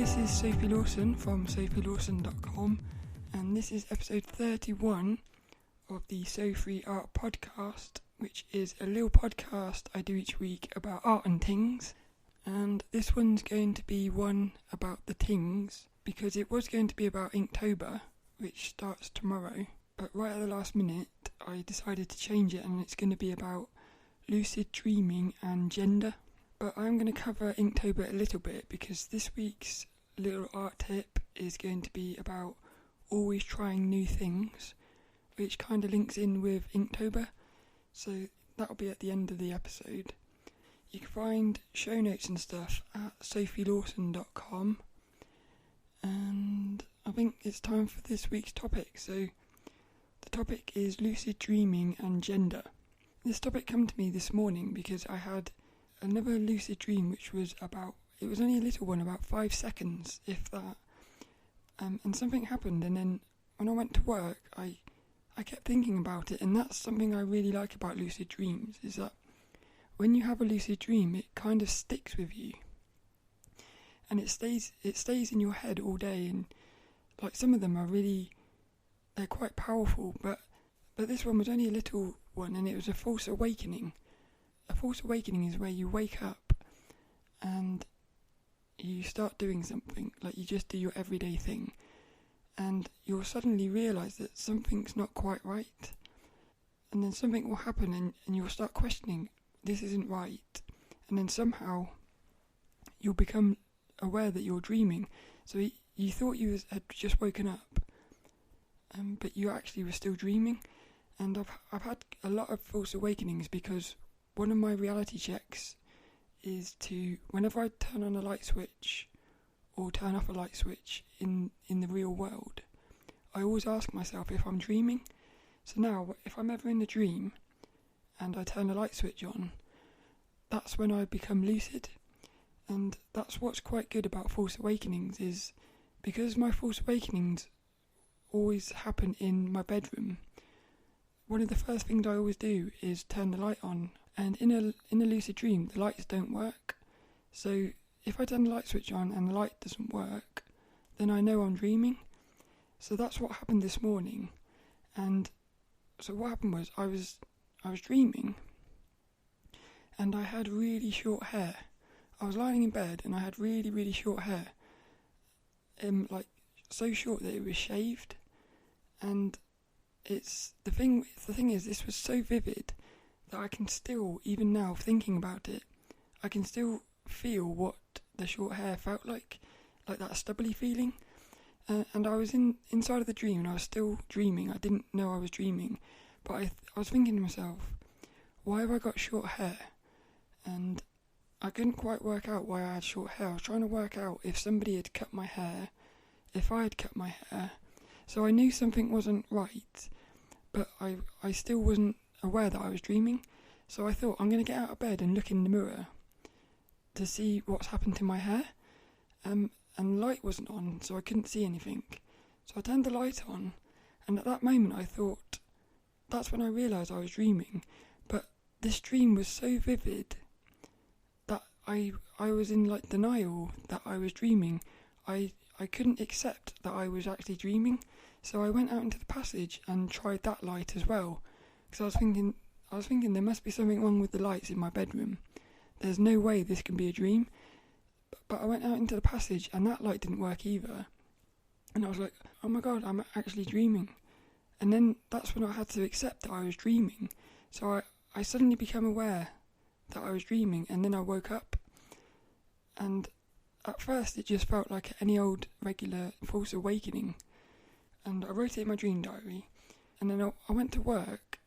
this is Sophie Lawson from sophielawson.com, and this is episode 31 of the So Free Art podcast, which is a little podcast I do each week about art and things. And this one's going to be one about the things, because it was going to be about Inktober, which starts tomorrow, but right at the last minute I decided to change it, and it's going to be about lucid dreaming and gender. But I'm going to cover Inktober a little bit, because this week's little art tip is going to be about always trying new things, which kind of links in with Inktober, so that'll be at the end of the episode. You can find show notes and stuff at sophielawson.com, and I think it's time for this week's topic. So the topic is lucid dreaming and gender. This topic came to me this morning because I had another lucid dream, which was it was only a little one, about 5 seconds, if that, and something happened, and then when I went to work, I kept thinking about it, and that's something I really like about lucid dreams, is that when you have a lucid dream, it kind of sticks with you, and it stays in your head all day, and like some of them they're quite powerful, but this one was only a little one, and it was a false awakening. A false awakening is where you wake up and you start doing something, like you just do your everyday thing, and you'll suddenly realise that something's not quite right, and then something will happen and you'll start questioning, this isn't right, and then somehow you'll become aware that you're dreaming. So you thought you had just woken up, but you actually were still dreaming. And I've had a lot of false awakenings, because one of my reality checks is to, whenever I turn on a light switch or turn off a light switch in the real world, I always ask myself if I'm dreaming. So now, if I'm ever in a dream and I turn a light switch on, that's when I become lucid. And that's what's quite good about false awakenings, is because my false awakenings always happen in my bedroom, one of the first things I always do is turn the light on. And in a lucid dream, the lights don't work. So if I turn the light switch on and the light doesn't work, then I know I'm dreaming. So that's what happened this morning. And so what happened was I was dreaming, and I had really short hair. I was lying in bed and I had really, really short hair. Like so short that it was shaved. And the thing is, this was so vivid that I can still, even now thinking about it, I can still feel what the short hair felt like that stubbly feeling. And I was inside of the dream, and I was still dreaming. I didn't know I was dreaming, but I was thinking to myself, why have I got short hair? And I couldn't quite work out why I had short hair. I was trying to work out if somebody had cut my hair, if I had cut my hair. So I knew something wasn't right, but I still wasn't aware that I was dreaming. So I thought, I'm going to get out of bed and look in the mirror to see what's happened to my hair. And the light wasn't on, so I couldn't see anything. So I turned the light on, and at that moment I thought, that's when I realised I was dreaming. But this dream was so vivid that I was in like denial that I was dreaming. I couldn't accept that I was actually dreaming. So I went out into the passage and tried that light as well, because I was thinking there must be something wrong with the lights in my bedroom. There's no way this can be a dream. But I went out into the passage and that light didn't work either. And I was like, oh my god, I'm actually dreaming. And then that's when I had to accept that I was dreaming. So I suddenly became aware that I was dreaming, and then I woke up. And at first it just felt like any old regular false awakening. And I wrote it in my dream diary. And then I went to work,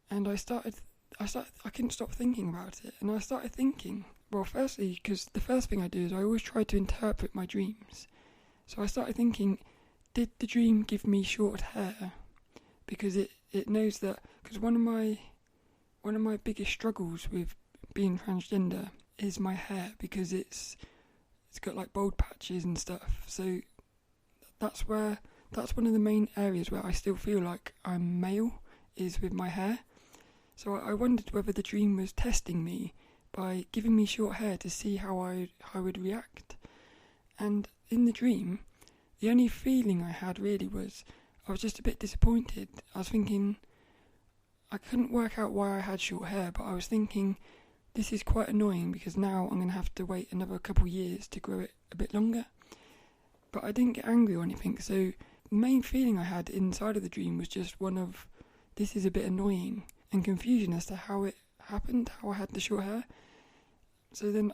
and I couldn't stop thinking about it. And I started thinking, well, firstly, because the first thing I do is I always try to interpret my dreams. So I started thinking, did the dream give me short hair? Because it knows that, because one of my biggest struggles with being transgender is my hair, because it's got like bald patches and stuff. So that's one of the main areas where I still feel like I'm male, is with my hair. So I wondered whether the dream was testing me by giving me short hair to see how I would react. And in the dream, the only feeling I had really was I was just a bit disappointed. I was thinking, I couldn't work out why I had short hair, but I was thinking, this is quite annoying because now I'm going to have to wait another couple of years to grow it a bit longer. But I didn't get angry or anything, so the main feeling I had inside of the dream was just one of, this is a bit annoying, and confusion as to how it happened, how I had the short hair. So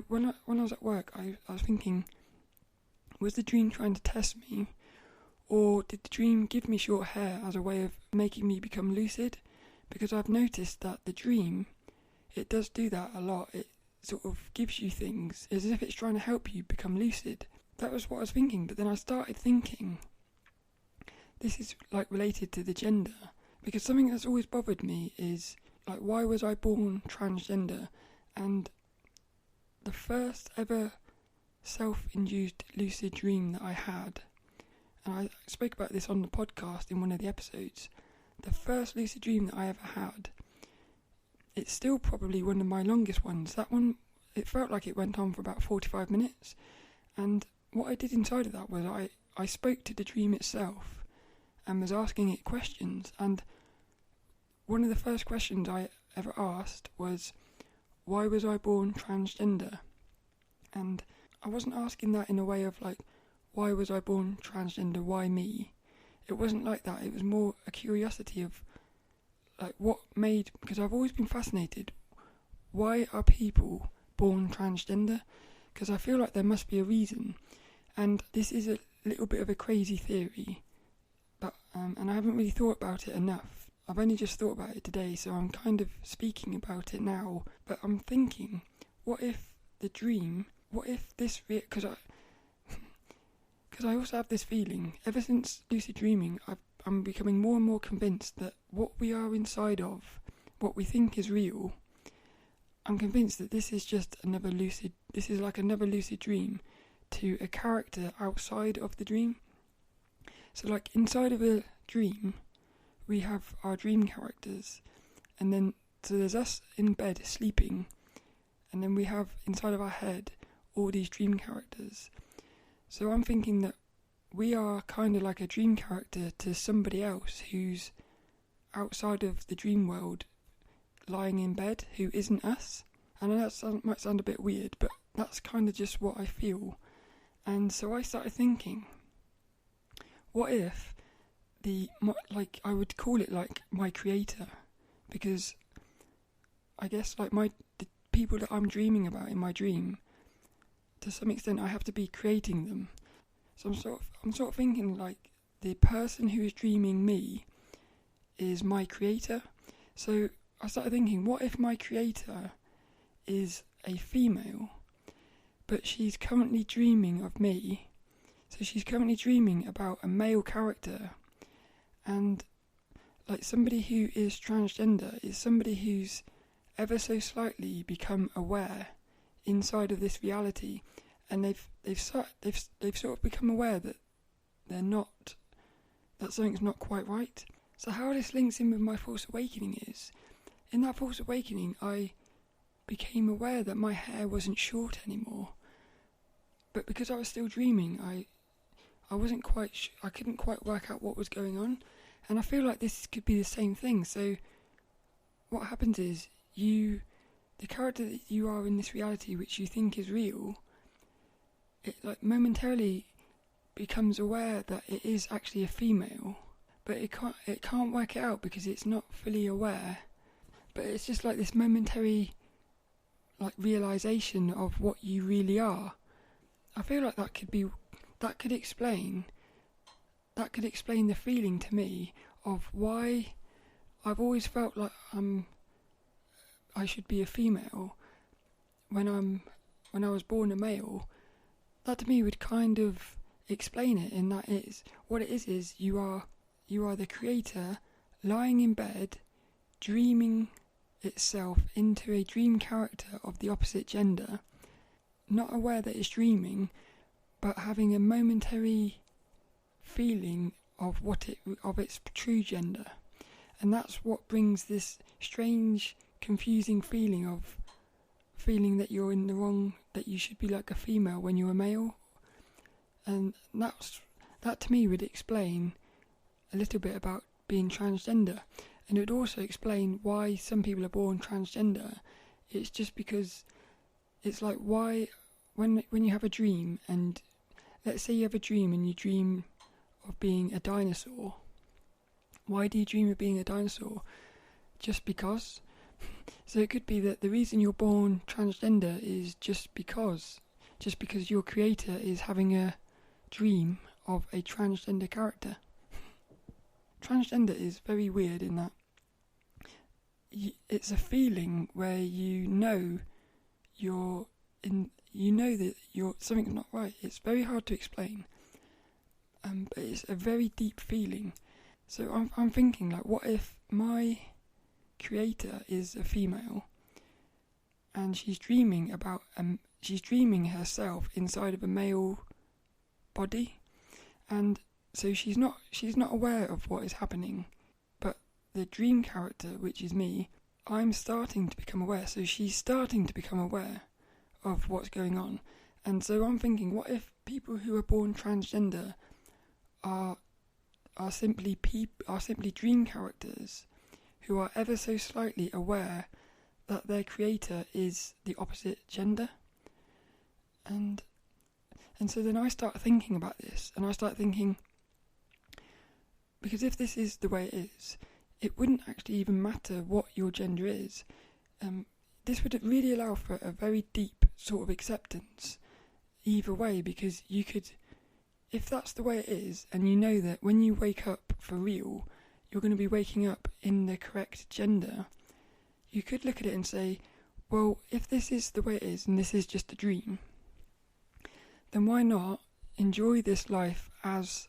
when I was at work, I was thinking, was the dream trying to test me, or did the dream give me short hair as a way of making me become lucid? Because I've noticed that the dream, it does do that a lot. It sort of gives you things as if it's trying to help you become lucid. That was what I was thinking, but then I started thinking, this is like related to the gender, because something that's always bothered me is, like, why was I born transgender? And the first ever self-induced lucid dream that I had, and I spoke about this on the podcast in one of the episodes, the first lucid dream that I ever had, it's still probably one of my longest ones. That one, it felt like it went on for about 45 minutes, and what I did inside of that was I spoke to the dream itself and was asking it questions, and one of the first questions I ever asked was, why was I born transgender? And I wasn't asking that in a way of like, why was I born transgender, why me? It wasn't like that. It was more a curiosity of like what made, because I've always been fascinated, why are people born transgender? Because I feel like there must be a reason. And this is a little bit of a crazy theory, but and I haven't really thought about it enough. I've only just thought about it today, so I'm kind of speaking about it now. But I'm thinking, what if the dream, what if this, because I also have this feeling, ever since lucid dreaming, I'm becoming more and more convinced that what we are inside of, what we think is real, I'm convinced that this is just this is like another lucid dream to a character outside of the dream. So like inside of a dream, we have our dream characters, and then so there's us in bed sleeping, and then we have inside of our head all these dream characters. So I'm thinking that we are kind of like a dream character to somebody else who's outside of the dream world, lying in bed, who isn't us. I know that might sound a bit weird, but that's kind of just what I feel. And so I started thinking, what if I would call it like my creator, because I guess like the people that I'm dreaming about in my dream, to some extent I have to be creating them. So I'm sort of thinking like the person who is dreaming me is my creator. So I started thinking, what if my creator is a female, but she's currently dreaming of me? So she's currently dreaming about a male character, and like somebody who is transgender is somebody who's ever so slightly become aware inside of this reality, and they've sort of become aware that that something's not quite right. So how this links in with my false awakening is, in that false awakening I became aware that my hair wasn't short anymore, but because I was still dreaming, I wasn't quite I couldn't quite work out what was going on, and I feel like this could be the same thing. So what happens is the character that you are in this reality, which you think is real, it like momentarily becomes aware that it is actually a female, but it can't work it out because it's not fully aware. But it's just like this momentary like realization of what you really are. I feel like that could explain the feeling to me of why I've always felt like I should be a female when I was born a male. That to me would kind of explain it, in that what it is you are the creator lying in bed dreaming itself into a dream character of the opposite gender, not aware that it's dreaming, but having a momentary feeling of its true gender. And that's what brings this strange, confusing feeling that you're in the wrong, that you should be like a female when you're a male. And that to me would explain a little bit about being transgender, and it would also explain why some people are born transgender. It's just because it's like, why, when you have a dream, and let's say you have a dream and you dream of being a dinosaur. Why do you dream of being a dinosaur? Just because? So it could be that the reason you're born transgender is just because your creator is having a dream of a transgender character. Transgender is very weird in that it's a feeling where you know that something's not right. It's very hard to explain, but it's a very deep feeling. So I'm thinking, like, what if my creator is a female and she's dreaming herself inside of a male body, and so she's not aware of what is happening, but the dream character, which is me, I'm starting to become aware, so she's starting to become aware of what's going on. And so I'm thinking, what if people who are born transgender are simply dream characters who are ever so slightly aware that their creator is the opposite gender? And so then I start thinking about this, and I start thinking, because if this is the way it is, it wouldn't actually even matter what your gender is. This would really allow for a very deep sort of acceptance either way, because you could, if that's the way it is, and you know that when you wake up for real, you're going to be waking up in the correct gender, you could look at it and say, well, if this is the way it is, and this is just a dream, then why not enjoy this life as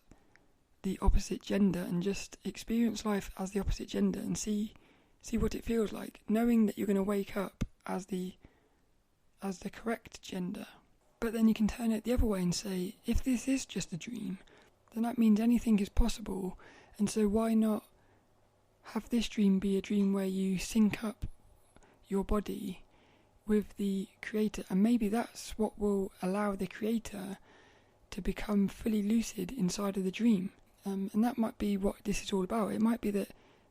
the opposite gender and just experience life as the opposite gender and see what it feels like, knowing that you're going to wake up as the correct gender. But then you can turn it the other way and say, if this is just a dream, then that means anything is possible, and so why not have this dream be a dream where you sync up your body with the creator, and maybe that's what will allow the creator to become fully lucid inside of the dream. And that might be what this is all about. It might be that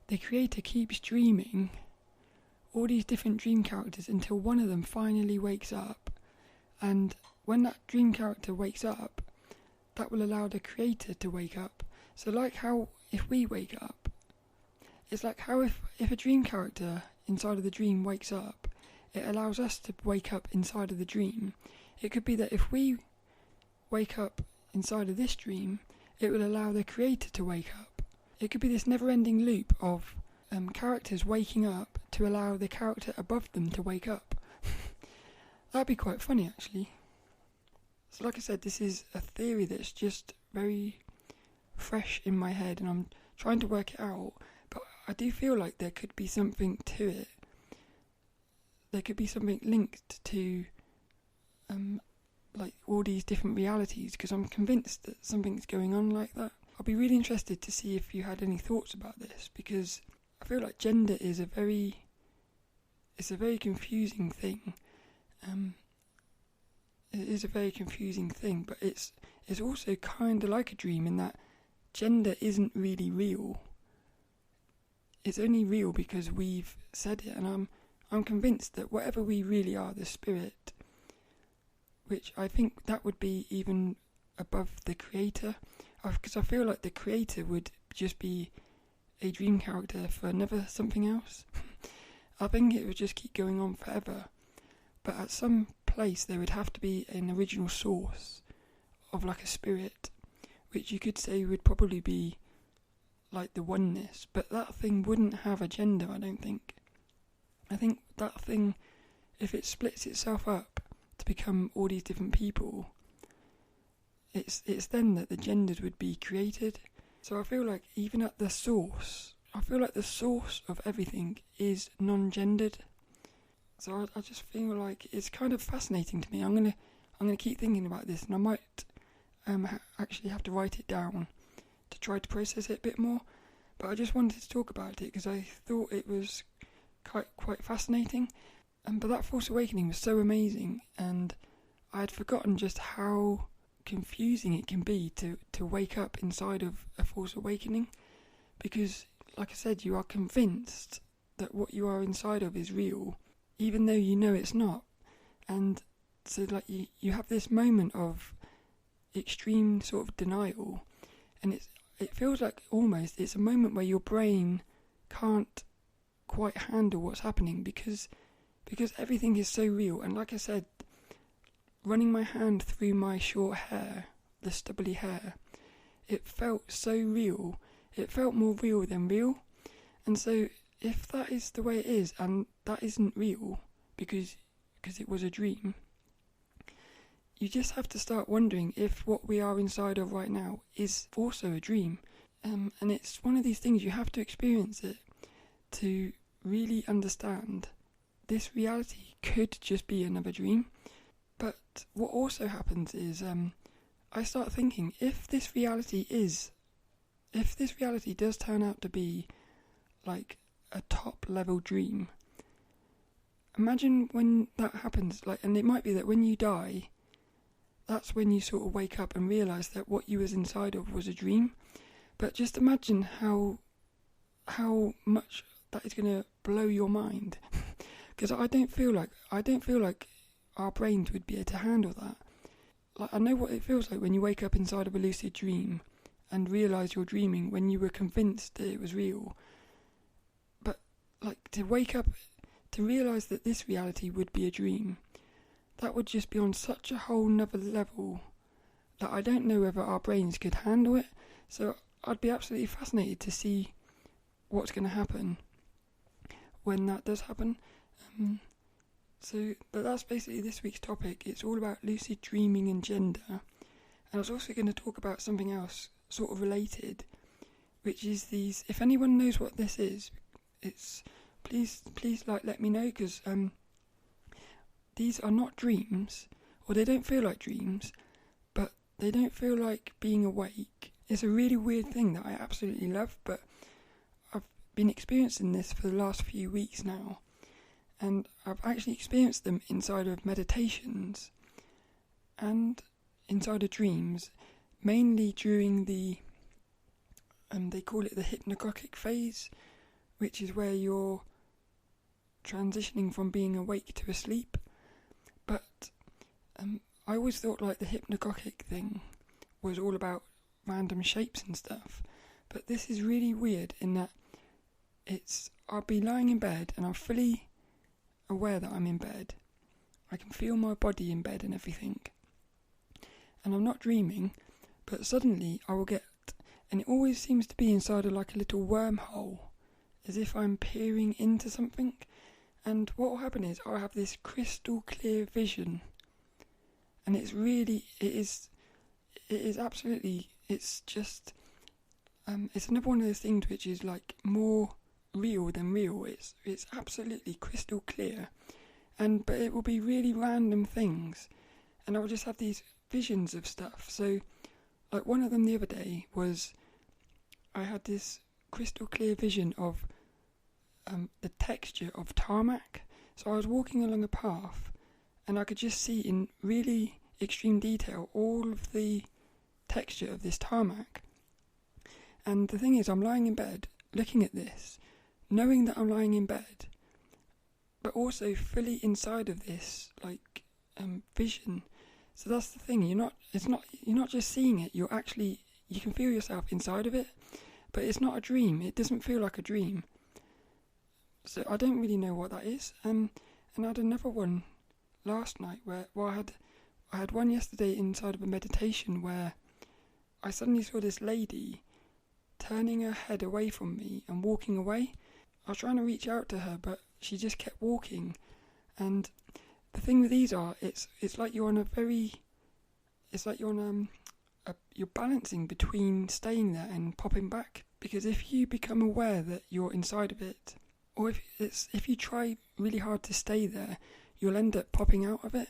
the creator keeps dreaming all these different dream characters until one of them finally wakes up, and when that dream character wakes up, that will allow the creator to wake up. So like how if we wake up, it's like how if a dream character inside of the dream wakes up, it allows us to wake up inside of the dream. It could be that if we wake up inside of this dream, it will allow the creator to wake up. It could be this never-ending loop of characters waking up to allow the character above them to wake up. That'd be quite funny, actually. So like I said, this is a theory that's just very fresh in my head, and I'm trying to work it out, but I do feel like there could be something to it. There could be something linked to like all these different realities, because I'm convinced that something's going on like that. I'll be really interested to see if you had any thoughts about this, because I feel like gender is a very confusing thing. It is a very confusing thing, but it's also kind of like a dream in that gender isn't really real. It's only real because we've said it, and I'm convinced that whatever we really are, the spirit, which I think that would be even above the creator, because I feel like the creator would just be a dream character for another something else. I think it would just keep going on forever, but at some place there would have to be an original source of like a spirit, which you could say would probably be like the oneness, but that thing wouldn't have a gender, I don't think. I think that thing, if it splits itself up to become all these different people, it's then that the genders would be created. So I feel like even at the source, I feel like the source of everything is non-gendered. So I just feel like it's kind of fascinating to me. I'm gonna keep thinking about this, and I might actually have to write it down to try to process it a bit more. But I just wanted to talk about it because I thought it was quite fascinating. But that False Awakening was so amazing, and I had forgotten just how confusing it can be to wake up inside of a false awakening, because, like I said, you are convinced that what you are inside of is real, even though you know it's not. And so like you have this moment of extreme sort of denial, and it feels like almost it's a moment where your brain can't quite handle what's happening because everything is so real. And like I said, running my hand through my short hair, the stubbly hair, it felt so real. It felt more real than real. And so if that is the way it is, and that isn't real because it was a dream, you just have to start wondering if what we are inside of right now is also a dream. And it's one of these things, you have to experience it to really understand this reality could just be another dream. But what also happens is I start thinking, if this reality does turn out to be like a top level dream, imagine when that happens, and it might be that when you die, that's when you sort of wake up and realise that what you was inside of was a dream. But just imagine how much that is going to blow your mind, because I don't feel like our brains would be able to handle that. Like, I know what it feels like when you wake up inside of a lucid dream and realise you're dreaming when you were convinced that it was real. But like, to wake up to realise that this reality would be a dream, that would just be on such a whole nother level that I don't know whether our brains could handle it. So I'd be absolutely fascinated to see what's going to happen when that does happen. But that's basically this week's topic. It's all about lucid dreaming and gender. And I was also going to talk about something else sort of related, which is these, if anyone knows what this is, it's please let me know, because these are not dreams, or they don't feel like dreams, but they don't feel like being awake. It's a really weird thing that I absolutely love, but I've been experiencing this for the last few weeks now, and I've actually experienced them inside of meditations and inside of dreams, mainly during the they call it the Hypnagogic Phase, which is where you're transitioning from being awake to asleep. But I always thought like the hypnagogic thing was all about random shapes and stuff, but this is really weird in that I'll be lying in bed and I'm fully aware that I'm in bed. I can feel my body in bed and everything, and I'm not dreaming, but suddenly I will get, and it always seems to be inside of like a little wormhole, as if I'm peering into something. And what will happen is I'll have this crystal clear vision, and it's just it's another one of those things which is like more real than real. It's absolutely crystal clear, but it will be really random things, and I will just have these visions of stuff. So like one of them the other day was, I had this crystal clear vision of the texture of tarmac. So I was walking along a path and I could just see in really extreme detail all of the texture of this tarmac. And the thing is, I'm lying in bed looking at this, knowing that I'm lying in bed, but also fully inside of this like vision. So that's the thing, you're not just seeing it, you can feel yourself inside of it, but it's not a dream. It doesn't feel like a dream. So I don't really know what that is. And I had another one last night I had one yesterday inside of a meditation where I suddenly saw this lady turning her head away from me and walking away. I was trying to reach out to her, but she just kept walking. And the thing with these it's like you're you're balancing between staying there and popping back. Because if you become aware that you're inside of it, or if you try really hard to stay there, you'll end up popping out of it.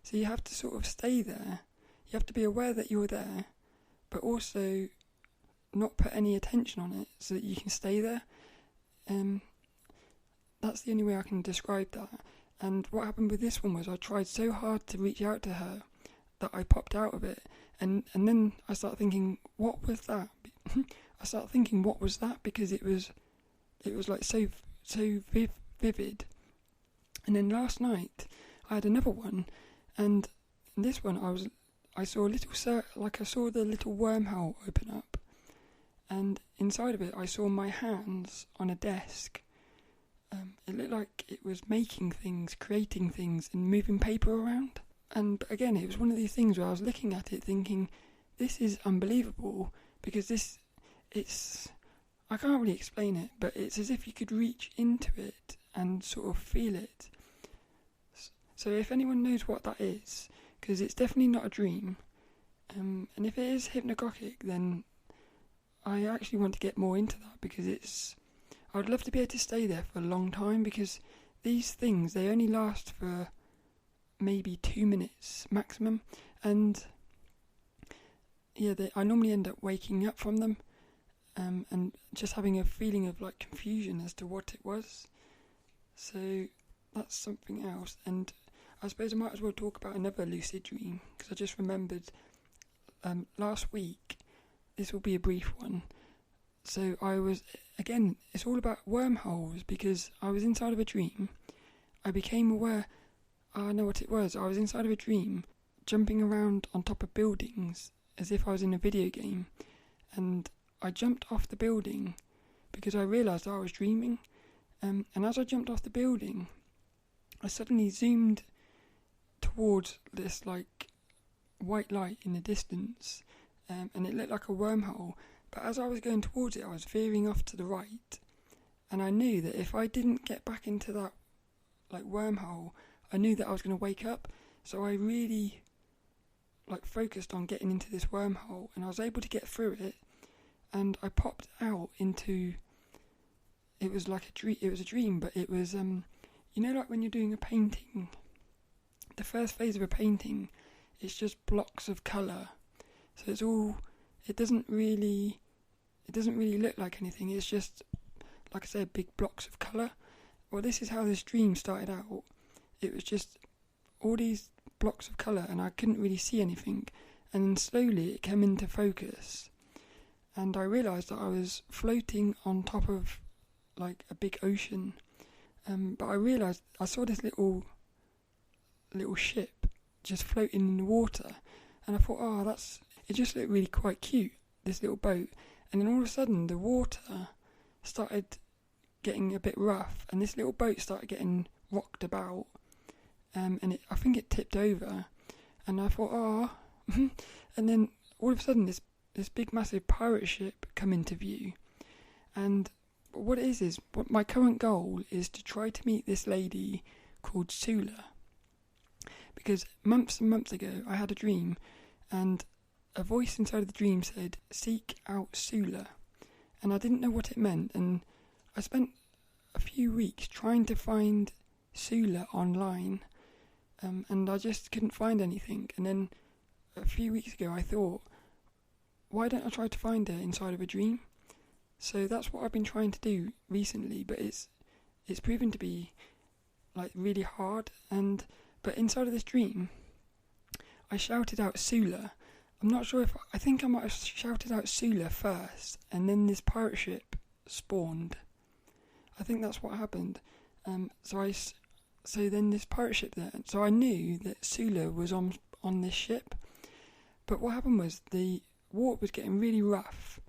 So you have to sort of stay there. You have to be aware that you're there, but also not put any attention on it so that you can stay there. That's the only way I can describe that. And what happened with this one was I tried so hard to reach out to her, that I popped out of it, and then I started thinking, what was that? What was that? Because it was like so vivid. And then last night I had another one, and in this one I saw I saw the little wormhole open up, and inside of it I saw my hands on a desk. It looked like it was making things, creating things, and moving paper around. And again, it was one of these things where I was looking at it thinking, this is unbelievable, because I can't really explain it, but it's as if you could reach into it and sort of feel it. So if anyone knows what that is, because it's definitely not a dream, and if it is hypnagogic, then I actually want to get more into that, because I'd love to be able to stay there for a long time, because these things, they only last for maybe 2 minutes maximum, and yeah, I normally end up waking up from them, and just having a feeling of like confusion as to what it was. So that's something else. And I suppose I might as well talk about another lucid dream, because I just remembered last week. This will be a brief one. So again, it's all about wormholes, because I was inside of a dream. I became aware, I know what it was. I was inside of a dream, jumping around on top of buildings as if I was in a video game, and I jumped off the building because I realised I was dreaming, and as I jumped off the building, I suddenly zoomed towards this like white light in the distance, and it looked like a wormhole, but as I was going towards it, I was veering off to the right, and I knew that if I didn't get back into that like wormhole, I knew that I was going to wake up. So I really like focused on getting into this wormhole, and I was able to get through it, and I popped out into, it was like a dream. It was a dream, but it was like when you're doing a painting, the first phase of a painting, it's just blocks of colour, so it doesn't really look like anything. It's just, like I said, big blocks of colour. Well, this is how this dream started out. It was just all these blocks of colour, and I couldn't really see anything, and then slowly it came into focus, and I realised that I was floating on top of like a big ocean, but I realised I saw this little ship just floating in the water, and I thought, it just looked really quite cute, this little boat. And then all of a sudden the water started getting a bit rough, and this little boat started getting rocked about, and I think it tipped over, and I thought, and then all of a sudden this big massive pirate ship come into view, and what it is what my current goal is to try to meet this lady called Sula, because months and months ago I had a dream, and a voice inside of the dream said, "Seek out Sula," and I didn't know what it meant, and I spent a few weeks trying to find Sula online, and I just couldn't find anything. And then a few weeks ago I thought, why don't I try to find her inside of a dream? So that's what I've been trying to do recently, but it's proven to be like really hard. But inside of this dream, I shouted out Sula. I'm not sure I think I might have shouted out Sula first, and then this pirate ship spawned. I think that's what happened. So then this pirate ship there. So I knew that Sula was on this ship. But what happened was the water was getting really rough,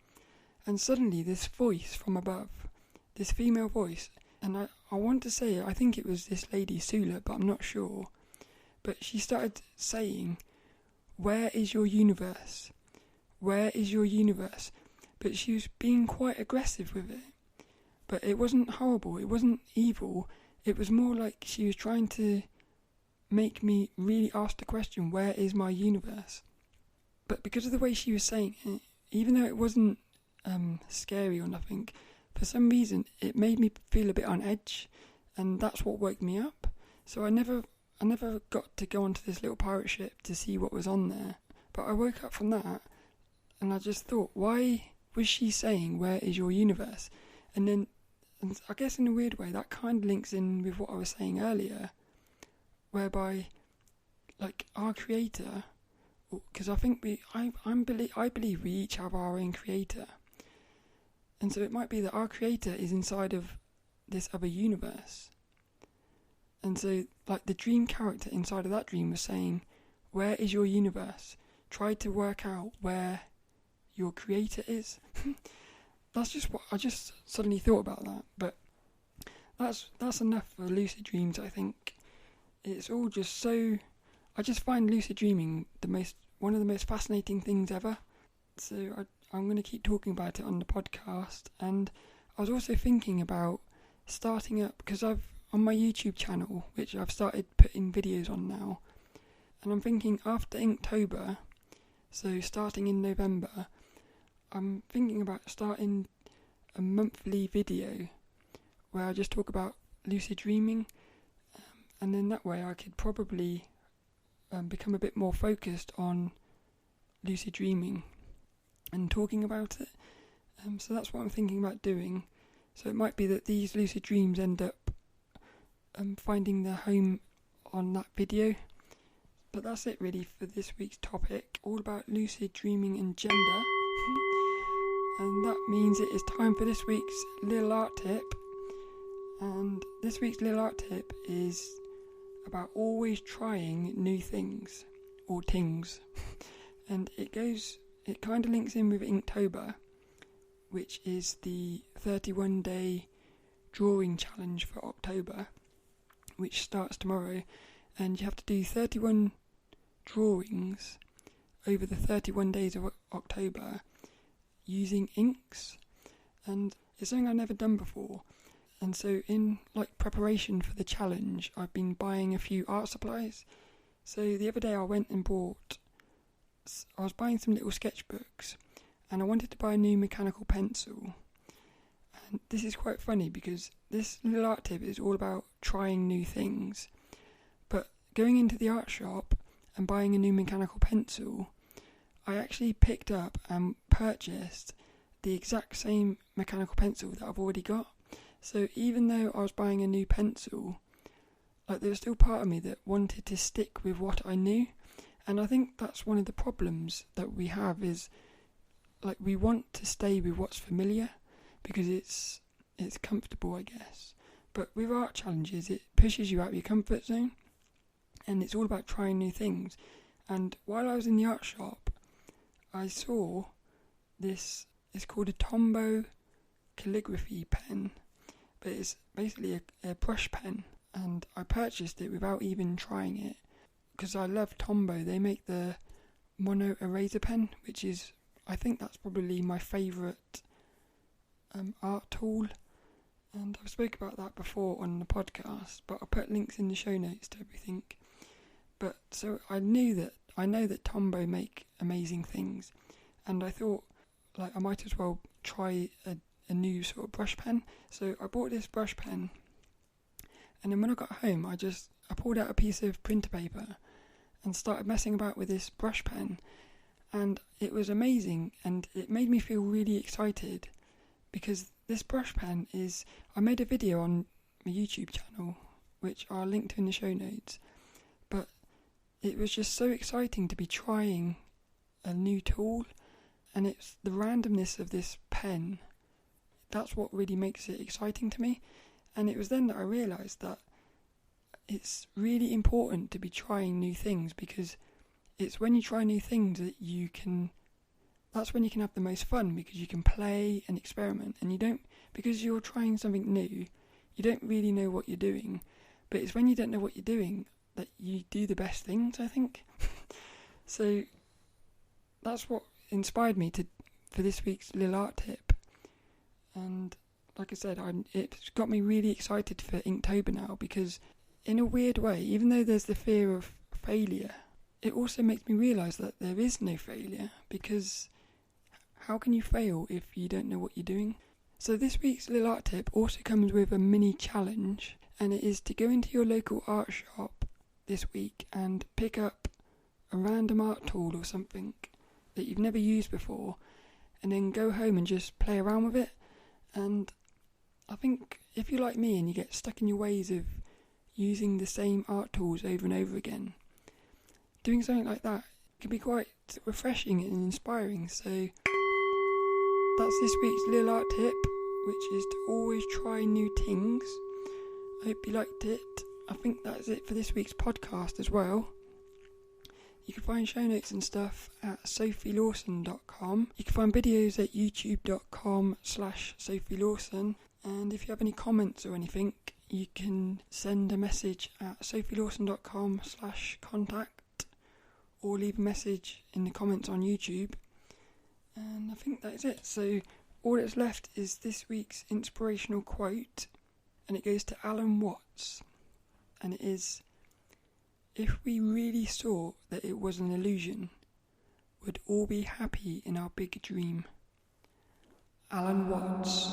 and suddenly this voice from above, this female voice, and I want to say I think it was this lady Sula, but I'm not sure. But she started saying, "Where is your universe? Where is your universe?" But she was being quite aggressive with it. But it wasn't horrible, it wasn't evil, it was more like she was trying to make me really ask the question, where is my universe? But because of the way she was saying it, even though it wasn't scary or nothing, for some reason it made me feel a bit on edge, and that's what woke me up. So I never got to go onto this little pirate ship to see what was on there. But I woke up from that, and I just thought, why was she saying, "Where is your universe?" And I guess in a weird way that kind of links in with what I was saying earlier, whereby like our creator, because I think I believe we each have our own creator, and so it might be that our creator is inside of this other universe. And so, like, the dream character inside of that dream was saying, where is your universe? Try to work out where your creator is. That's just what I just suddenly thought about that. But that's enough for lucid dreams, I think. It's all just so... I just find lucid dreaming one of the most fascinating things ever. So I'm going to keep talking about it on the podcast. And I was also thinking about starting up, because on my YouTube channel, which I've started putting videos on now, and I'm thinking after Inktober, so starting in November, I'm thinking about starting a monthly video where I just talk about lucid dreaming, and then that way I could probably become a bit more focused on lucid dreaming and talking about it. So that's what I'm thinking about doing. So it might be that these lucid dreams end up finding their home on that video. But that's it really for this week's topic, all about lucid dreaming and gender. And that means it is time for this week's little art tip. And this week's little art tip is about always trying new things, or tings. And it kind of links in with Inktober, which is the 31-day drawing challenge for October, which starts tomorrow, and you have to do 31 drawings over the 31 days of October using inks, and it's something I've never done before. And so in preparation for the challenge, I've been buying a few art supplies. So the other day I went and I was buying some little sketchbooks, and I wanted to buy a new mechanical pencil. And this is quite funny because this little art tip is all about trying new things. But going into the art shop and buying a new mechanical pencil, I actually picked up and purchased the exact same mechanical pencil that I've already got. So even though I was buying a new pencil, there was still part of me that wanted to stick with what I knew. And I think that's one of the problems that we have is, we want to stay with what's familiar because it's comfortable, I guess. But with art challenges, it pushes you out of your comfort zone, and it's all about trying new things. And while I was in the art shop, I saw this. It's called a Tombow Calligraphy Pen, but it's basically a brush pen, and I purchased it without even trying it because I love Tombow. They make the mono eraser pen, which is, I think that's probably my favourite art tool, and I've spoke about that before on the podcast, but I'll put links in the show notes to everything. But so I know that Tombow make amazing things, and I thought I might as well try a new sort of brush pen. So I bought this brush pen, and then when I got home I pulled out a piece of printer paper and started messing about with this brush pen, and it was amazing, and it made me feel really excited because this brush pen I made a video on my YouTube channel, which I'll link to in the show notes, but it was just so exciting to be trying a new tool, and it's the randomness of this pen, that's what really makes it exciting to me. And it was then that I realised that it's really important to be trying new things, because it's when you try new things that that's when you can have the most fun, because you can play and experiment, and because you're trying something new, you don't really know what you're doing, but it's when you don't know what you're doing that you do the best things, I think. So that's what inspired me for this week's little art tip. And like I said, it's got me really excited for Inktober now, because in a weird way, even though there's the fear of failure, it also makes me realise that there is no failure, because how can you fail if you don't know what you're doing? So this week's little art tip also comes with a mini challenge, and it is to go into your local art shop this week and pick up a random art tool or something that you've never used before, and then go home and just play around with it. And I think if you're like me and you get stuck in your ways of using the same art tools over and over again, doing something like that can be quite refreshing and inspiring. So that's this week's little art tip, which is to always try new things. I hope you liked it. I think that's it for this week's podcast as well. You can find show notes and stuff at sophielawson.com. You can find videos at youtube.com/sophielawson. And if you have any comments or anything, you can send a message at sophielawson.com/contact or leave a message in the comments on YouTube. And I think that's it. So all that's left is this week's inspirational quote, and it goes to Alan Watts. And it is, "If we really saw that it was an illusion, we'd all be happy in our big dream." Alan Watts.